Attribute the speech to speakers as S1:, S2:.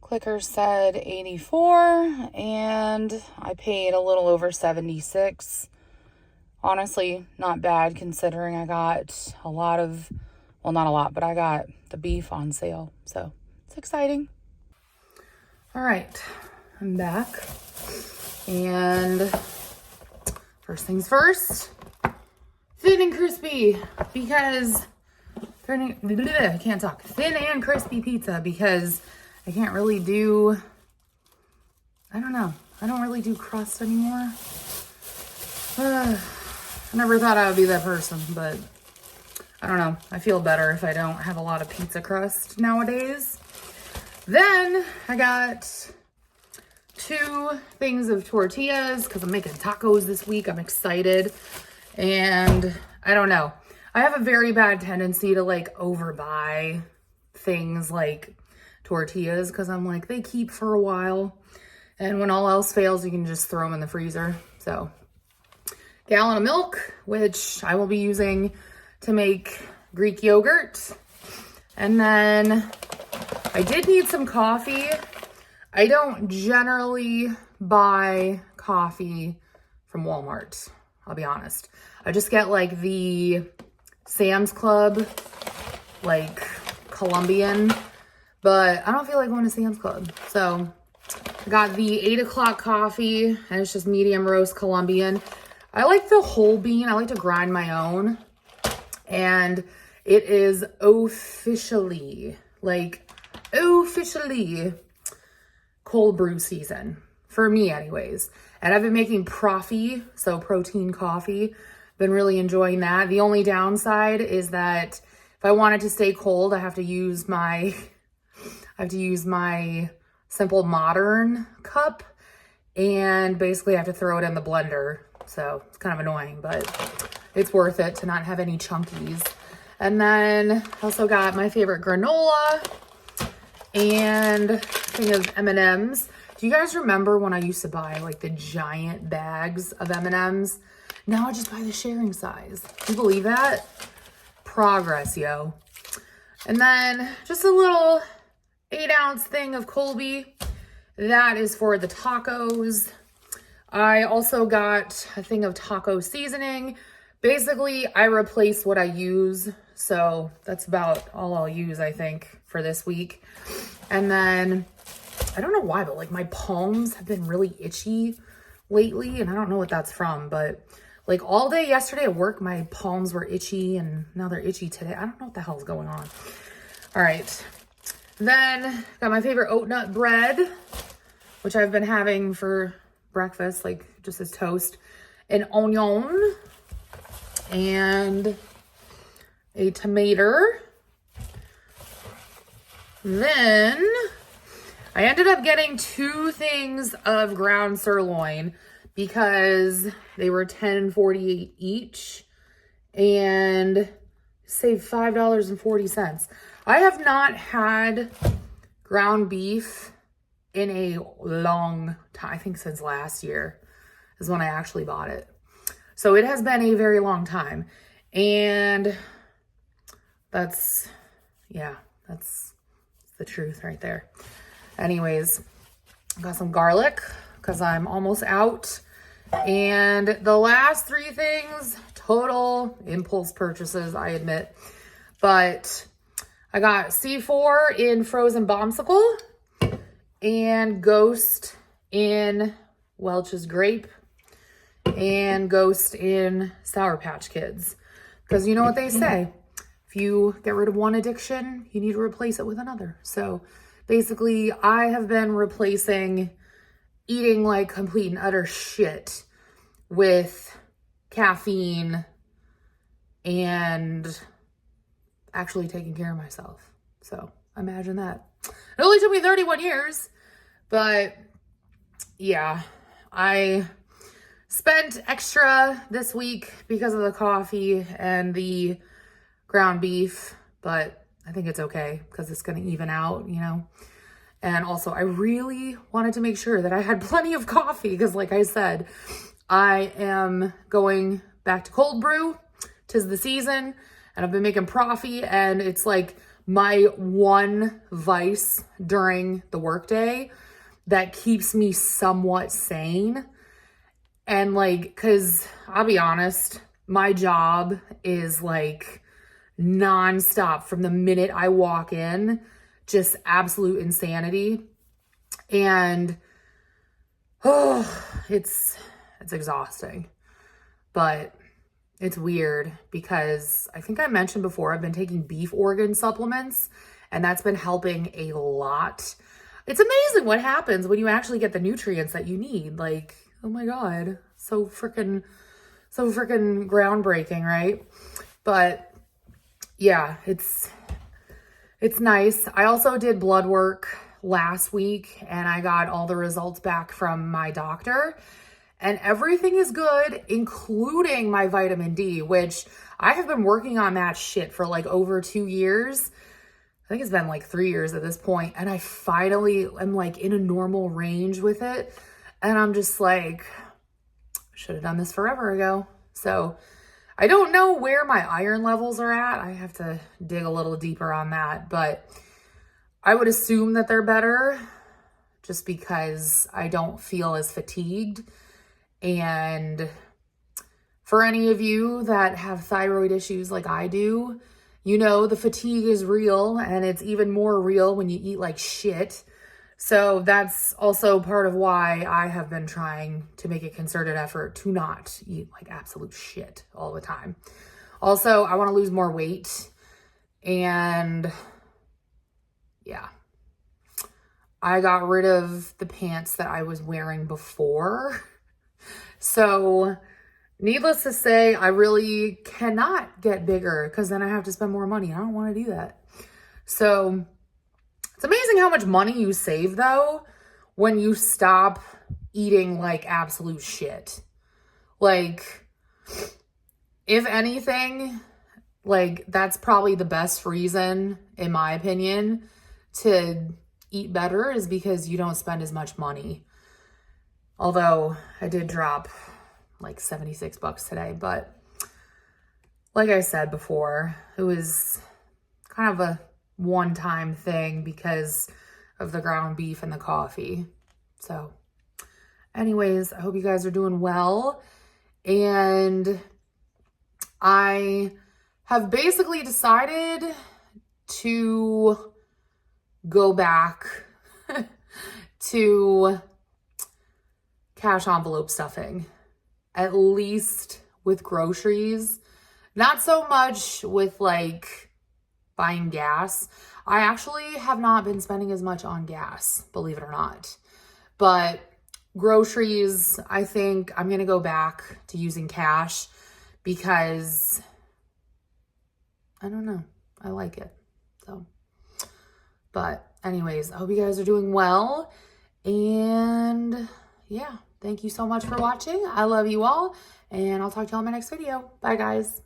S1: Clicker said 84 and I paid a little over 76. Honestly, not bad considering I got a lot of, well, not a lot, but I got the beef on sale. So it's exciting. All right, I'm back. And first things first, thin and crispy because, I can't talk, thin and crispy pizza because I can't really do, I don't really do crust anymore. I never thought I would be that person, but I don't know. I feel better if I don't have a lot of pizza crust nowadays. Then I got 2 things of tortillas because I'm making tacos this week. I'm excited. And I don't know. I have a very bad tendency to like overbuy things like tortillas because I'm like, they keep for a while. And when all else fails, you can just throw them in the freezer. So, gallon of milk, which I will be using to make Greek yogurt. And then I did need some coffee. I don't generally buy coffee from Walmart, I'll be honest. I just get like the Sam's Club, like Colombian, but I don't feel like going to Sam's Club. So I got the 8 o'clock coffee and it's just medium roast Colombian. I like the whole bean. I like to grind my own. And it is officially cold brew season. For me anyways. And I've been making Profi, so protein coffee. Been really enjoying that. The only downside is that if I want it to stay cold, I have to use my Simple Modern cup and basically I have to throw it in the blender. So it's kind of annoying, but it's worth it to not have any chunkies. And then I also got my favorite granola and a thing of M&Ms. Do you guys remember when I used to buy like the giant bags of M&Ms? Now I just buy the sharing size. Do you believe that? Progress, yo. And then just a little 8-ounce thing of Colby. That is for the tacos. I also got a thing of taco seasoning. Basically, I replace what I use. So that's about all I'll use, I think, for this week. And then, I don't know why, but like my palms have been really itchy lately. And I don't know what that's from, but like all day yesterday at work, my palms were itchy and now they're itchy today. I don't know what the hell's going on. All right. Then got my favorite oat nut bread, which I've been having for breakfast, like just as toast, an onion and a tomato. Then I ended up getting 2 things of ground sirloin because they were $10.48 each and saved $5.40. I have not had ground beef in a long time. I think since last year is when I actually bought it. So it has been a very long time. And that's the truth right there. Anyways, got some garlic because I'm almost out. And the last 3 things, total impulse purchases, I admit. But I got C4 in frozen bombsicle and Ghost in Welch's grape and Ghost in Sour Patch Kids. Because you know what they say, if you get rid of one addiction, you need to replace it with another. So basically, I have been replacing eating like complete and utter shit with caffeine and actually taking care of myself. So imagine that. It only took me 31 years, but yeah, I spent extra this week because of the coffee and the ground beef, but I think it's okay because it's going to even out, you know. And also, I really wanted to make sure that I had plenty of coffee because, like I said, I am going back to cold brew. 'Tis the season, and I've been making Proffee, and it's like my one vice during the workday that keeps me somewhat sane. And like, because I'll be honest, my job is like nonstop from the minute I walk in, just absolute insanity. And it's exhausting, but it's weird because I think I mentioned before, I've been taking beef organ supplements, and that's been helping a lot. It's amazing what happens when you actually get the nutrients that you need. Like, oh my God, so freaking groundbreaking, right? But yeah, it's nice. I also did blood work last week, and I got all the results back from my doctor, and everything is good, including my vitamin D, which I have been working on that shit for like over 2 years. I think it's been like 3 years at this point, and I finally am like in a normal range with it. And I'm just like, should have done this forever ago. So I don't know where my iron levels are at. I have to dig a little deeper on that, but I would assume that they're better just because I don't feel as fatigued. And for any of you that have thyroid issues like I do, you know the fatigue is real, and it's even more real when you eat like shit. So that's also part of why I have been trying to make a concerted effort to not eat like absolute shit all the time. Also, I want to lose more weight, and yeah, I got rid of the pants that I was wearing before. So needless to say, I really cannot get bigger because then I have to spend more money. I don't want to do that. So it's amazing how much money you save though when you stop eating like absolute shit. Like, if anything, like that's probably the best reason, in my opinion, to eat better is because you don't spend as much money. Although I did drop like $76 today, but like I said before, it was kind of a one-time thing because of the ground beef and the coffee. So anyways, I hope you guys are doing well. And I have basically decided to go back to cash envelope stuffing, at least with groceries. Not so much with like buying gas. I actually have not been spending as much on gas, believe it or not. But groceries, I think I'm going to go back to using cash because I don't know. I like it. So, but anyways, I hope you guys are doing well. And yeah, thank you so much for watching. I love you all, and I'll talk to you all in my next video. Bye, guys.